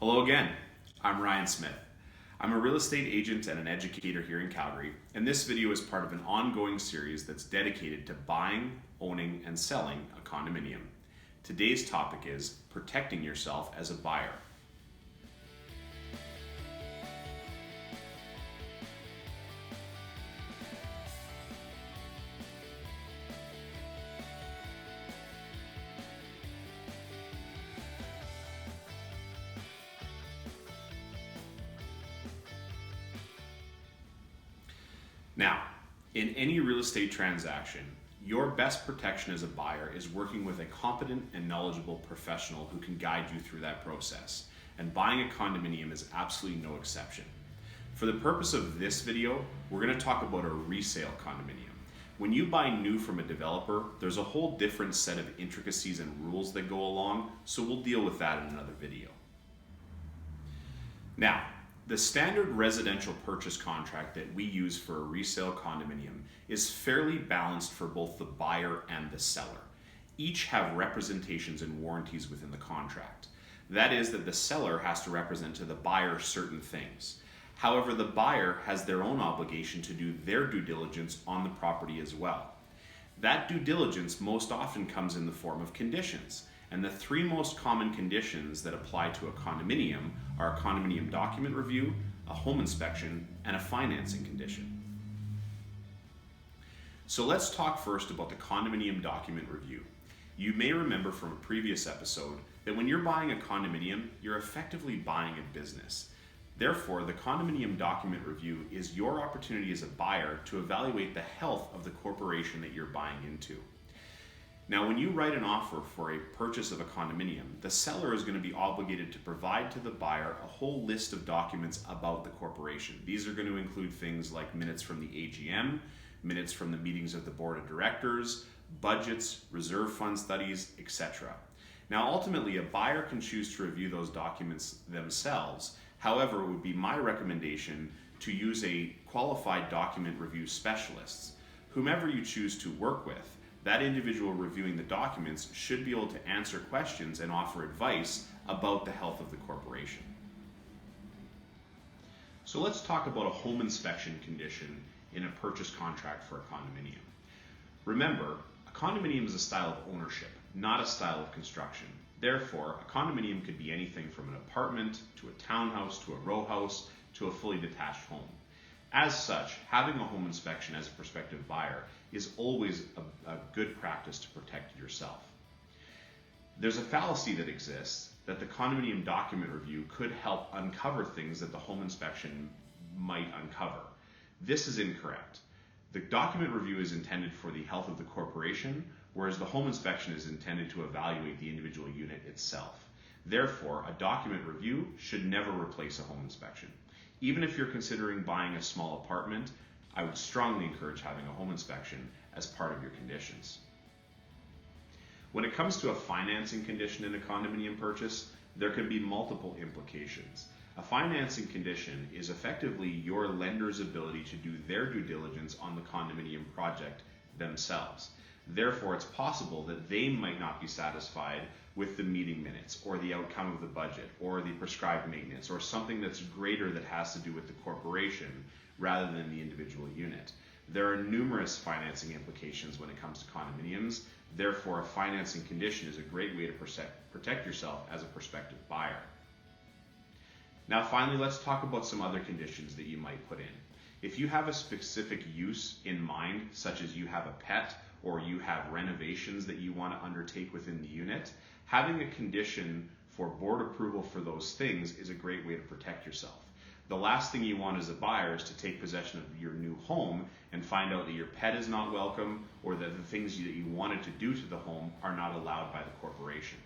Hello again, I'm Ryan Smith. I'm a real estate agent and an educator here in Calgary, and this video is part of an ongoing series that's dedicated to buying, owning, and selling a condominium. Today's topic is protecting yourself as a buyer. Now, in any real estate transaction, your best protection as a buyer is working with a competent and knowledgeable professional who can guide you through that process. And buying a condominium is absolutely no exception. For the purpose of this video, we're going to talk about a resale condominium. When you buy new from a developer, there's a whole different set of intricacies and rules that go along, so we'll deal with that in another video. Now, the standard residential purchase contract that we use for a resale condominium is fairly balanced for both the buyer and the seller. Each have representations and warranties within the contract. That is that the seller has to represent to the buyer certain things. However, the buyer has their own obligation to do their due diligence on the property as well. That due diligence most often comes in the form of conditions. And the three most common conditions that apply to a condominium are a condominium document review, a home inspection, and a financing condition. So let's talk first about the condominium document review. You may remember from a previous episode that when you're buying a condominium, you're effectively buying a business. Therefore, the condominium document review is your opportunity as a buyer to evaluate the health of the corporation that you're buying into. Now, when you write an offer for a purchase of a condominium, the seller is going to be obligated to provide to the buyer a whole list of documents about the corporation. These are going to include things like minutes from the AGM, minutes from the meetings of the board of directors, budgets, reserve fund studies, etc. Now, ultimately, a buyer can choose to review those documents themselves. However, it would be my recommendation to use a qualified document review specialist. Whomever you choose to work with, that individual reviewing the documents should be able to answer questions and offer advice about the health of the corporation. So let's talk about a home inspection condition in a purchase contract for a condominium. Remember, a condominium is a style of ownership, not a style of construction. Therefore, a condominium could be anything from an apartment to a townhouse to a row house to a fully detached home. As such, having a home inspection as a prospective buyer is always a good practice to protect yourself. There's a fallacy that exists that the condominium document review could help uncover things that the home inspection might uncover. This is incorrect. The document review is intended for the health of the corporation, whereas the home inspection is intended to evaluate the individual unit itself. Therefore, a document review should never replace a home inspection. Even if you're considering buying a small apartment, I would strongly encourage having a home inspection as part of your conditions. When it comes to a financing condition in a condominium purchase, there can be multiple implications. A financing condition is effectively your lender's ability to do their due diligence on the condominium project themselves. Therefore, it's possible that they might not be satisfied with the meeting minutes or the outcome of the budget or the prescribed maintenance or something that's greater that has to do with the corporation rather than the individual unit. There are numerous financing implications when it comes to condominiums. Therefore, a financing condition is a great way to protect yourself as a prospective buyer. Now, finally, let's talk about some other conditions that you might put in. If you have a specific use in mind, such as you have a pet or you have renovations that you want to undertake within the unit, having a condition for board approval for those things is a great way to protect yourself. The last thing you want as a buyer is to take possession of your new home and find out that your pet is not welcome or that the things that you wanted to do to the home are not allowed by the corporation.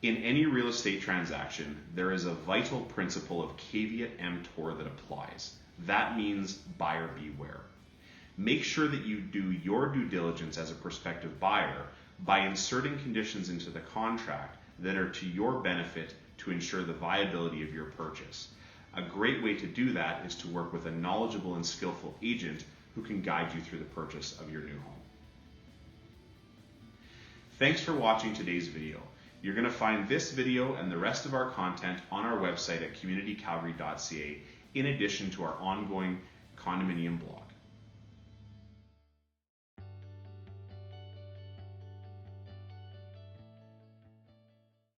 In any real estate transaction, there is a vital principle of caveat emptor that applies. That means buyer beware. Make sure that you do your due diligence as a prospective buyer by inserting conditions into the contract that are to your benefit to ensure the viability of your purchase. A great way to do that is to work with a knowledgeable and skillful agent who can guide you through the purchase of your new home. Thanks for watching today's video. You're going to find this video and the rest of our content on our website at communitycalgary.ca, in addition to our ongoing condominium blog.